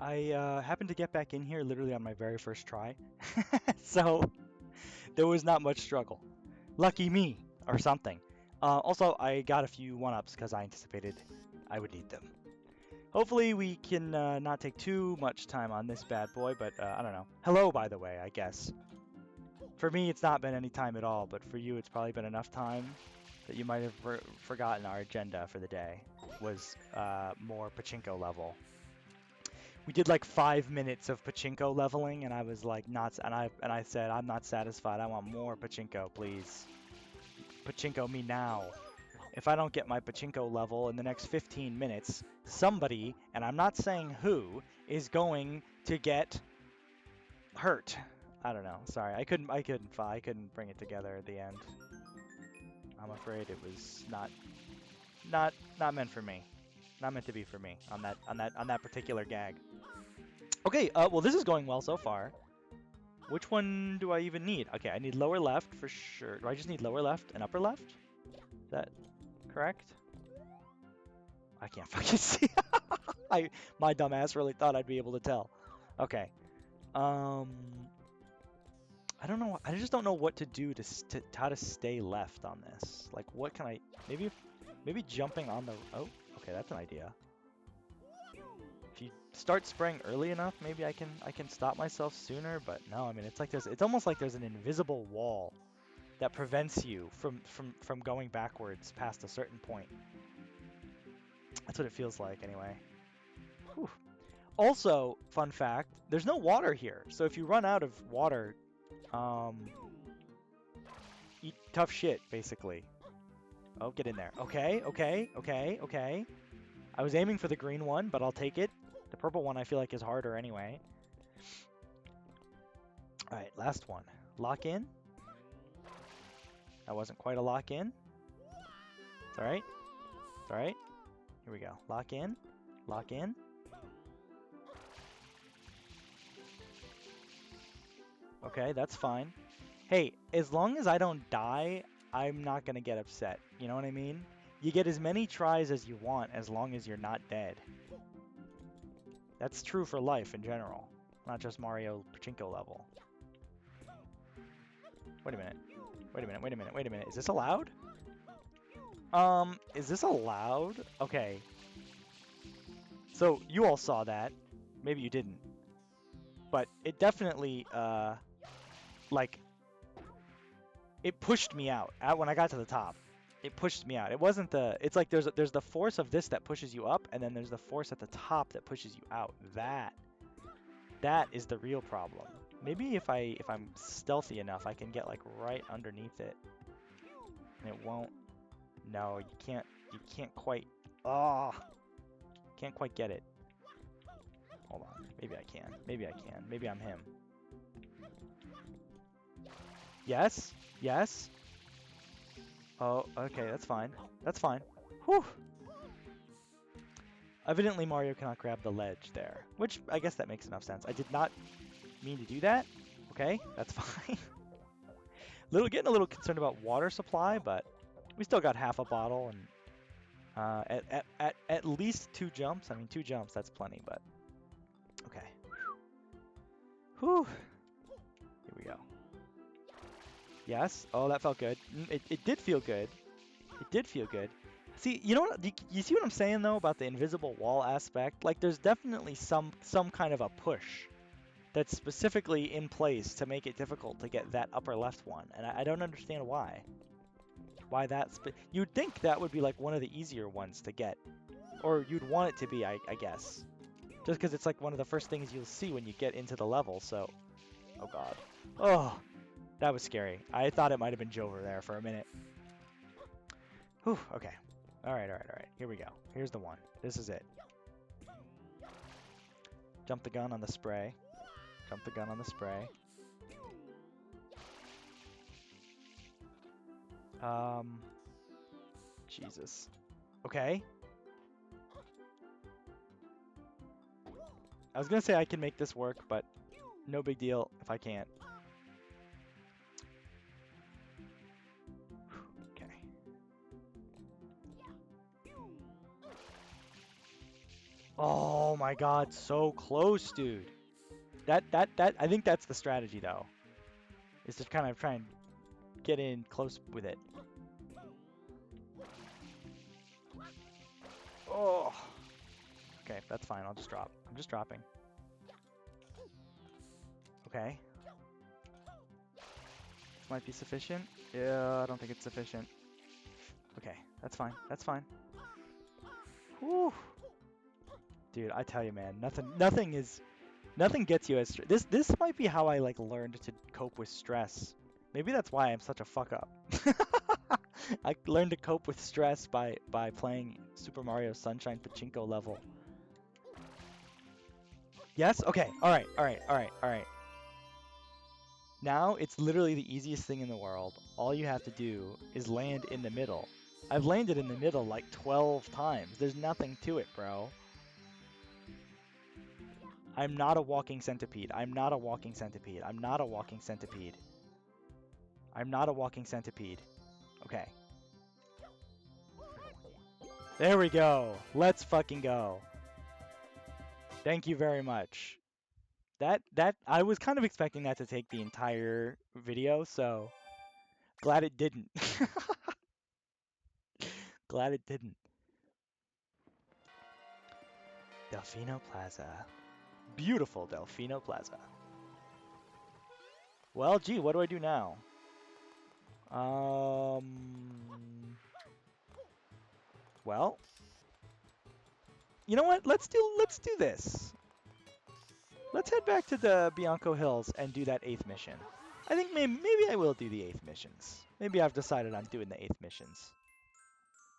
I happened to get back in here literally on my very first try, so there was not much struggle. Lucky me, or something. Also, I got a few 1-ups because I anticipated I would need them. Hopefully we can not take too much time on this bad boy, but I don't know. Hello, by the way, I guess. For me, it's not been any time at all, but for you, it's probably been enough time that you might have forgotten our agenda for the day was more pachinko level. We did like 5 minutes of pachinko leveling, and I was like not, and I said I'm not satisfied. I want more pachinko, please. Pachinko me now. If I don't get my pachinko level in the next 15 minutes, somebody, and I'm not saying who, is going to get hurt. I don't know. Sorry, I couldn't bring it together at the end. I'm afraid it was not meant for me. Not meant to be for me on that particular gag. Okay, well this is going well so far. Which one do I even need? Okay, I need lower left for sure. Do I just need lower left and upper left? Is that correct? I can't fucking see. My dumbass really thought I'd be able to tell. Okay. I don't know. I just don't know what to do to how to stay left on this. Like, what can I? Maybe jumping on the. Oh, okay, that's an idea. If you start spraying early enough, maybe I can stop myself sooner. But no, I mean it's like there's. It's almost like there's an invisible wall that prevents you from going backwards past a certain point. That's what it feels like, anyway. Whew. Also, fun fact: there's no water here. So if you run out of water, eat tough shit, basically. Oh, get in there. Okay, okay, okay, okay. I was aiming for the green one, but I'll take it. The purple one I feel like is harder anyway. Alright, last one. Lock in. That wasn't quite a lock in. It's alright. It's alright. Here we go. Lock in. Lock in. Okay, that's fine. Hey, as long as I don't die, I'm not gonna get upset. You know what I mean? You get as many tries as you want as long as you're not dead. That's true for life in general, not just Mario Pachinko level. Wait a minute. Wait a minute, wait a minute, wait a minute. Is this allowed? Is this allowed? Okay. So, you all saw that. Maybe you didn't. But it definitely, like, it pushed me out. When I got to the top, it pushed me out. It wasn't the... It's like there's the force of this that pushes you up, and then there's the force at the top that pushes you out. That is the real problem. Maybe if I'm stealthy enough, I can get like right underneath it, and it won't. No, you can't. You can't quite. Ah, can't quite get it. Hold on. Maybe I can. Maybe I can. Maybe I'm him. Yes. Yes. Oh, okay. That's fine. That's fine. Whew. Evidently, Mario cannot grab the ledge there, which I guess that makes enough sense. I did not mean to do that. Okay, that's fine. Getting a little concerned about water supply, but we still got half a bottle and at least 2 jumps. I mean, 2 jumps, that's plenty, but okay. Whew. Here we go. Yes. Oh, that felt good. It did feel good. It did feel good. See, you know what? You see what I'm saying though about the invisible wall aspect? Like, there's definitely some kind of a push that's specifically in place to make it difficult to get that upper left one, and I don't understand why. Why that's... You'd think that would be like one of the easier ones to get, or you'd want it to be, I guess, just because it's like one of the first things you'll see when you get into the level. So, oh god, oh, that was scary. I thought it might have been Jover there for a minute. Whew. Okay. All right. All right. All right. Here we go. Here's the one. This is it. Jump the gun on the spray. Jump the gun on the spray. Jesus. Okay. I was gonna say I can make this work, but no big deal if I can't. Okay. Oh my god, so close, dude. I think that's the strategy though, is to kind of try and get in close with it. Oh. Okay, that's fine. I'll just drop. I'm just dropping. Okay. This might be sufficient. Yeah, I don't think it's sufficient. Okay, that's fine. That's fine. Whew. Dude, I tell you, man, nothing gets you as this might be how I like learned to cope with stress. Maybe that's why I'm such a fuck up. I learned to cope with stress by playing Super Mario Sunshine Pachinko level. Yes? Okay. All right. All right. All right. All right. Now it's literally the easiest thing in the world. All you have to do is land in the middle. I've landed in the middle like 12 times. There's nothing to it, bro. I'm not a walking centipede. I'm not a walking centipede. I'm not a walking centipede. I'm not a walking centipede. Okay. There we go. Let's fucking go. Thank you very much. That I was kind of expecting that to take the entire video, so glad it didn't. Glad it didn't. Delfino Plaza. Beautiful Delfino Plaza. Well, gee, what do I do now? Well, you know what? Let's do this. Let's head back to the Bianco Hills and do that 8th mission. I think maybe I will do the 8th missions. Maybe I've decided on doing the 8th missions.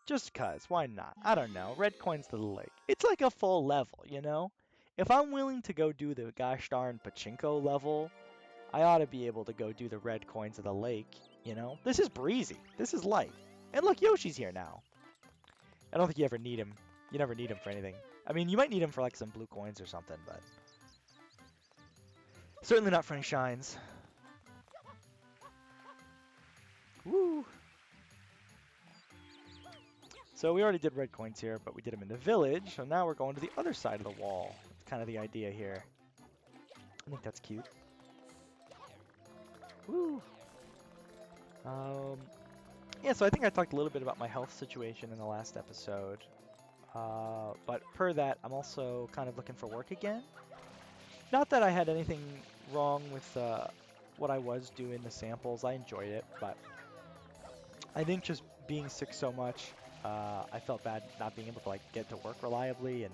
Just cuz, why not? I don't know. Red coins to the lake. It's like a full level, you know? If I'm willing to go do the gosh darn Pachinko level, I ought to be able to go do the red coins of the lake, you know? This is breezy. This is light. And look, Yoshi's here now. I don't think you ever need him. You never need him for anything. I mean, you might need him for like some blue coins or something, but certainly not for any shines. Woo! So we already did red coins here, but we did them in the village, so now we're going to the other side of the wall. That's kind of the idea here. I think that's cute. Woo! Yeah, so I think I talked a little bit about my health situation in the last episode. But per that, I'm also kind of looking for work again. Not that I had anything wrong with what I was doing, the samples. I enjoyed it, but I think just being sick so much, I felt bad not being able to like get to work reliably, and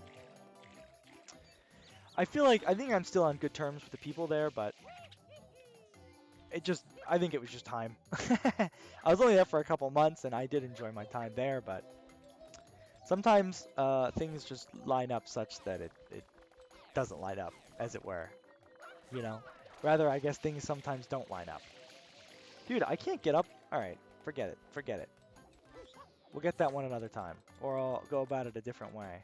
I think I'm still on good terms with the people there, but I think it was just time. I was only there for a couple months, and I did enjoy my time there, but sometimes things just line up such that it doesn't line up, as it were. You know? Rather, I guess things sometimes don't line up. Dude, I can't get up. Alright, forget it. Forget it. We'll get that one another time. Or I'll go about it a different way.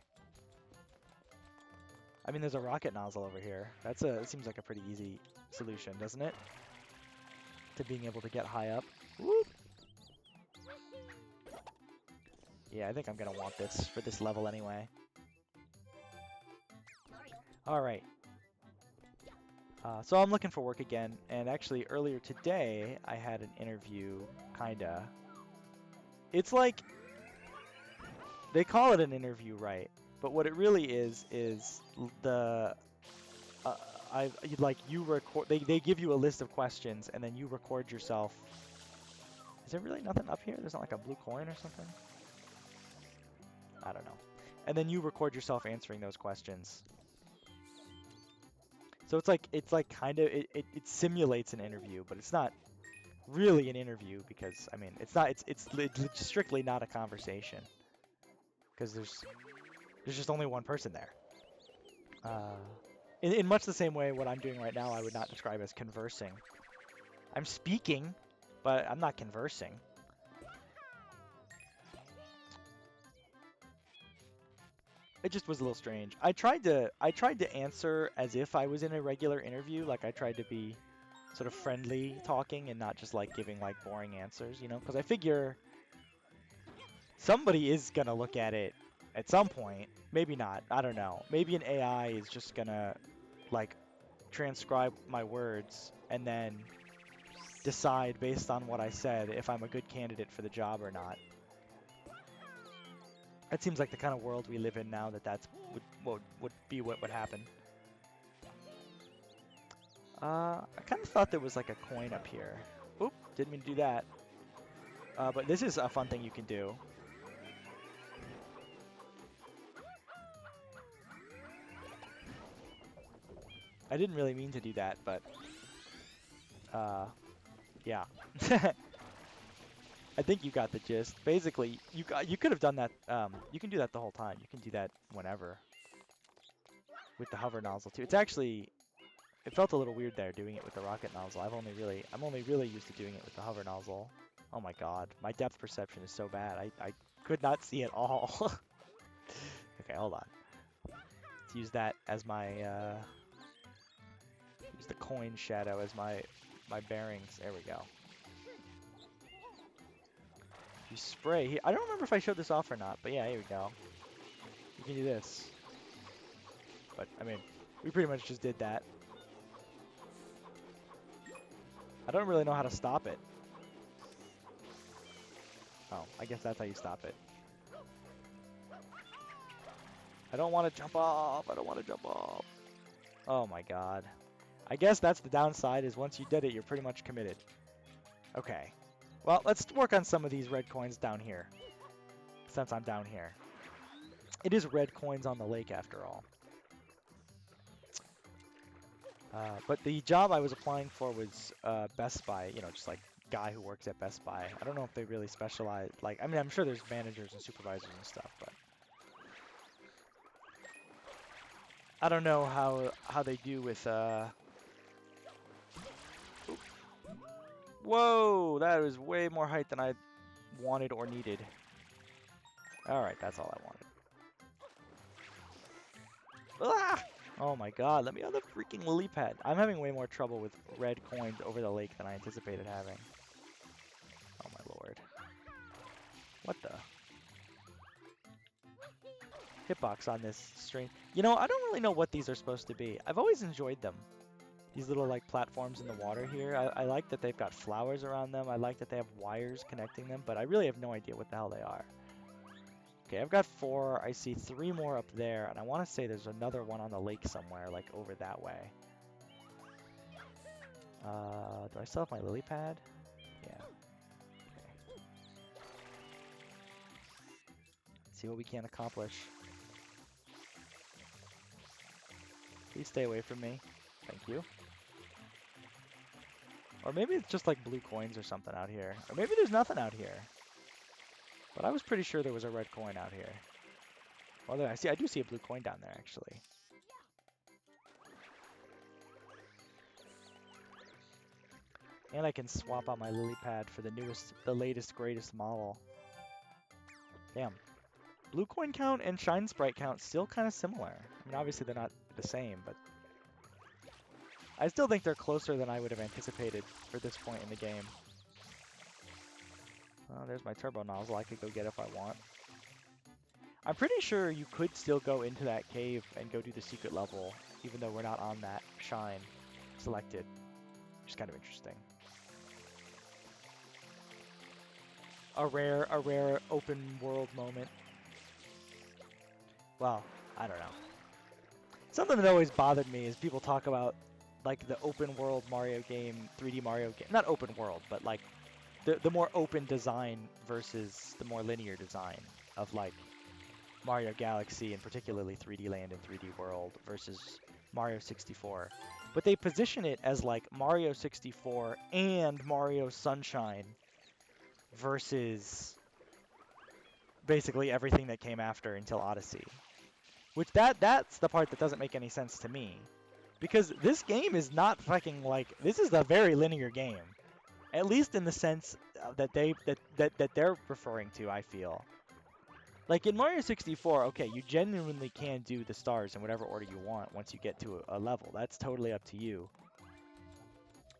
I mean, there's a rocket nozzle over here. It seems like a pretty easy solution, doesn't it? To being able to get high up. Whoop. Yeah, I think I'm gonna want this for this level anyway. Alright. So I'm looking for work again, and actually earlier today I had an interview, kinda. It's like, they call it an interview, right? But what it really is the you record. They give you a list of questions, and then you record yourself. Is there really nothing up here? There's not like a blue coin or something? I don't know. And then you record yourself answering those questions. So it's like kind of it simulates an interview, but it's not really an interview because I mean it's strictly not a conversation because there's just only one person there. In much the same way what I'm doing right now I would not describe as conversing. I'm speaking, but I'm not conversing. It just was a little strange. I tried to answer as if I was in a regular interview, like I tried to be sort of friendly talking and not just like giving like boring answers, you know, because I figure somebody is gonna look at it At some point, maybe not, I don't know. Maybe an AI is just gonna, like, transcribe my words and then decide based on what I said if I'm a good candidate for the job or not. That seems like the kind of world we live in now, would be what would happen. I kind of thought there was like a coin up here. Oop, didn't mean to do that. But this is a fun thing you can do. I didn't really mean to do that, but yeah. I think you got the gist. Basically, you could have done that. You can do that the whole time. You can do that whenever with the hover nozzle too. It's actually, it felt a little weird there doing it with the rocket nozzle. I'm only really used to doing it with the hover nozzle. Oh my god, my depth perception is so bad. I could not see at all. Okay, hold on. Let's use that as my use the coin shadow as my bearings. There we go. You spray. I don't remember if I showed this off or not, but yeah, here we go. You can do this. But I mean, we pretty much just did that. I don't really know how to stop it. Oh, I guess that's how you stop it. I don't want to jump off. I don't want to jump off. Oh my god. I guess that's the downside, is once you did it, you're pretty much committed. Okay. Well, let's work on some of these red coins down here. Since I'm down here. It is red coins on the lake, after all. But the job I was applying for was Best Buy, you know, just like guy who works at Best Buy. I don't know if they really specialize, like, I mean, I'm sure there's managers and supervisors and stuff, but I don't know how they do with, Whoa, that was way more height than I wanted or needed. Alright, that's all I wanted. Ah! Oh my god, let me on the freaking lily pad. I'm having way more trouble with red coins over the lake than I anticipated having. Oh my lord. What the? Hitbox on this string. You know, I don't really know what these are supposed to be. I've always enjoyed them. These little like platforms in the water here. I like that they've got flowers around them. I like that they have wires connecting them, but I really have no idea what the hell they are. Okay, I've got 4. I see 3 more up there, and I want to say there's another one on the lake somewhere, like over that way. Do I still have my lily pad? Yeah. Okay. Let's see what we can accomplish. Please stay away from me. Thank you. Or maybe it's just like blue coins or something out here. Or maybe there's nothing out here. But I was pretty sure there was a red coin out here. Well, I do see a blue coin down there, actually. And I can swap out my lily pad for the latest, greatest model. Damn. Blue coin count and shine sprite count still kind of similar. I mean, obviously they're not the same, but I still think they're closer than I would have anticipated for this point in the game. Oh, there's my turbo nozzle. I could go get if I want. I'm pretty sure you could still go into that cave and go do the secret level, even though we're not on that shine selected, which is kind of interesting. A rare open world moment. Well, I don't know. Something that always bothered me is people talk about like the open world Mario game, 3D Mario game, not open world, but like the more open design versus the more linear design of like Mario Galaxy and particularly 3D Land and 3D World versus Mario 64. But they position it as like Mario 64 and Mario Sunshine versus basically everything that came after until Odyssey. Which that's the part that doesn't make any sense to me. Because this game is not fucking like, this is a very linear game. At least in the sense that they're referring to, I feel. Like in Mario 64, okay, you genuinely can do the stars in whatever order you want once you get to a level. That's totally up to you.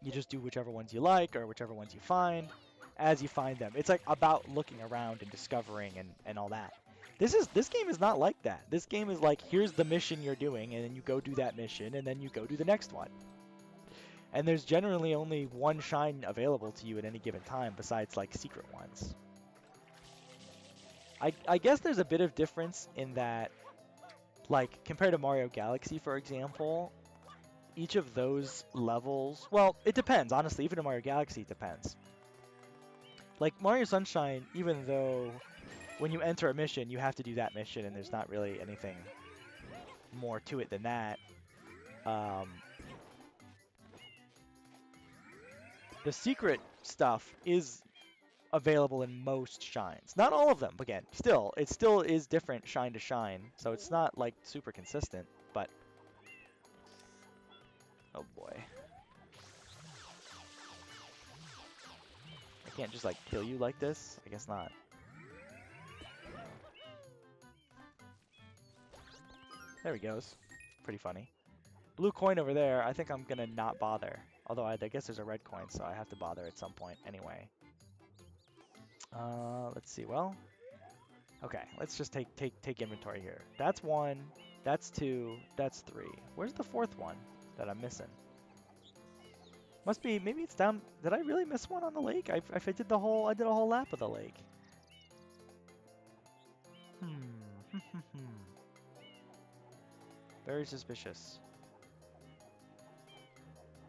You just do whichever ones you like or whichever ones you find as you find them. It's like about looking around and discovering and all that. This game is not like that. This game is like, here's the mission you're doing, and then you go do that mission, and then you go do the next one. And there's generally only one shine available to you at any given time, besides like secret ones. I guess there's a bit of difference in that, like compared to Mario Galaxy, for example, each of those levels, well, it depends, honestly. Even in Mario Galaxy, it depends. Like Mario Sunshine, even though when you enter a mission, you have to do that mission, and there's not really anything more to it than that. The secret stuff is available in most shines. Not all of them, again. Still, it still is different shine to shine, so it's not like super consistent, but oh boy. I can't just like kill you like this? I guess not. There he goes. Pretty funny. Blue coin over there, I think I'm gonna not bother. Although I guess there's a red coin, so I have to bother at some point anyway. Let's see, well. Okay, let's just take inventory here. That's 1, that's 2, that's 3. Where's the 4th one that I'm missing? Must be, maybe it's down. Did I really miss one on the lake? I did a whole lap of the lake. Very suspicious.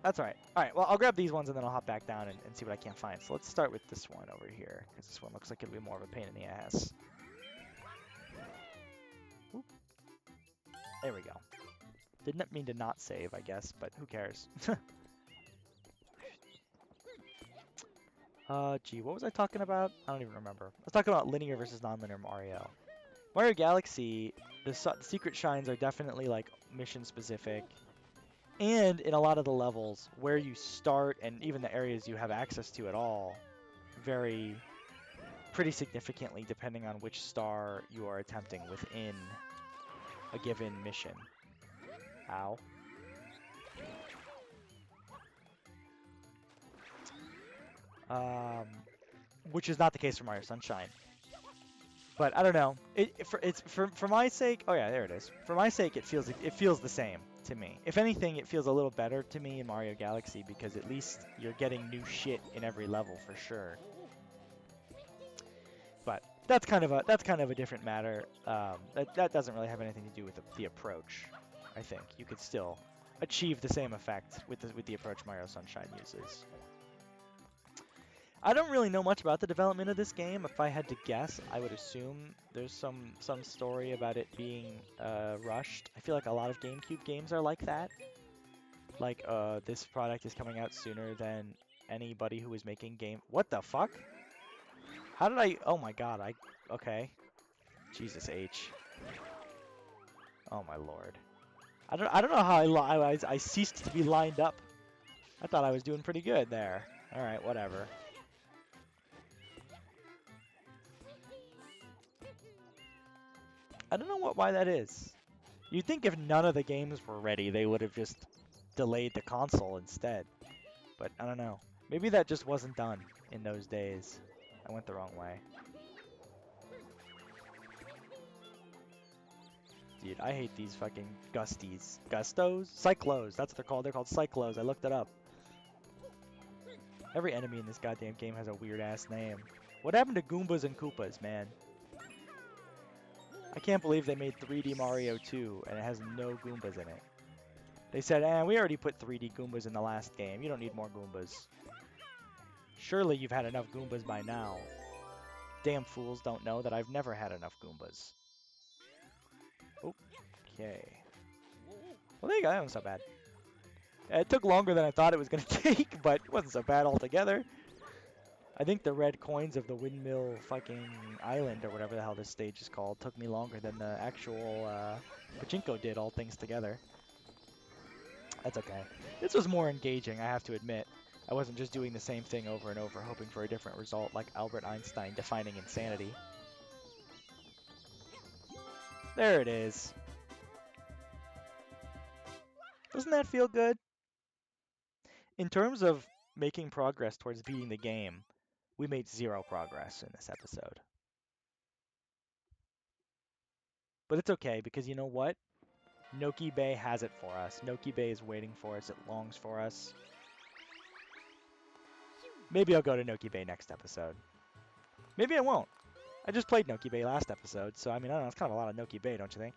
That's alright. Alright, well, I'll grab these ones and then I'll hop back down and see what I can find. So let's start with this one over here, because this one looks like it'll be more of a pain in the ass. Oop. There we go. Didn't mean to not save, I guess, but who cares? Gee, what was I talking about? I don't even remember. I was talking about linear versus non-linear Mario. Mario Galaxy, the secret shines are definitely like mission specific. And in a lot of the levels, where you start and even the areas you have access to at all, vary pretty significantly depending on which star you are attempting within a given mission. Ow. Which is not the case for Mario Sunshine. But I don't know. It's for my sake. Oh yeah, there it is. For my sake, it feels the same to me. If anything, it feels a little better to me in Mario Galaxy because at least you're getting new shit in every level for sure. But that's kind of a different matter. That doesn't really have anything to do with the approach. I think you could still achieve the same effect with the approach Mario Sunshine uses. I don't really know much about the development of this game. If I had to guess, I would assume there's some story about it being rushed. I feel like a lot of GameCube games are like that. Like, this product is coming out sooner than anybody who was making game. What the fuck? How did I? Oh my god! Okay. Jesus H. Oh my lord. I don't know how I ceased to be lined up. I thought I was doing pretty good there. All right, whatever. I don't know why that is. You'd think if none of the games were ready, they would have just delayed the console instead. But I don't know. Maybe that just wasn't done in those days. I went the wrong way. Dude, I hate these fucking gusties. Gustos? Cyclos. That's what they're called. They're called Cyclos. I looked it up. Every enemy in this goddamn game has a weird-ass name. What happened to Goombas and Koopas, man? I can't believe they made 3D Mario 2 and it has no Goombas in it. They said, we already put 3D Goombas in the last game. You don't need more Goombas. Surely you've had enough Goombas by now. Damn fools don't know that I've never had enough Goombas. Okay. Well, there you go. That wasn't so bad. It took longer than I thought it was going to take, but it wasn't so bad altogether. I think the red coins of the windmill fucking island, or whatever the hell this stage is called, took me longer than the actual pachinko did, all things together. That's okay. This was more engaging, I have to admit. I wasn't just doing the same thing over and over, hoping for a different result, like Albert Einstein defining insanity. There it is. Doesn't that feel good? In terms of making progress towards beating the game, we made 0 progress in this episode. But it's okay because you know what? Noki Bay has it for us. Noki Bay is waiting for us. It longs for us. Maybe I'll go to Noki Bay next episode. Maybe I won't. I just played Noki Bay last episode, so I mean, I don't know. It's kind of a lot of Noki Bay, don't you think?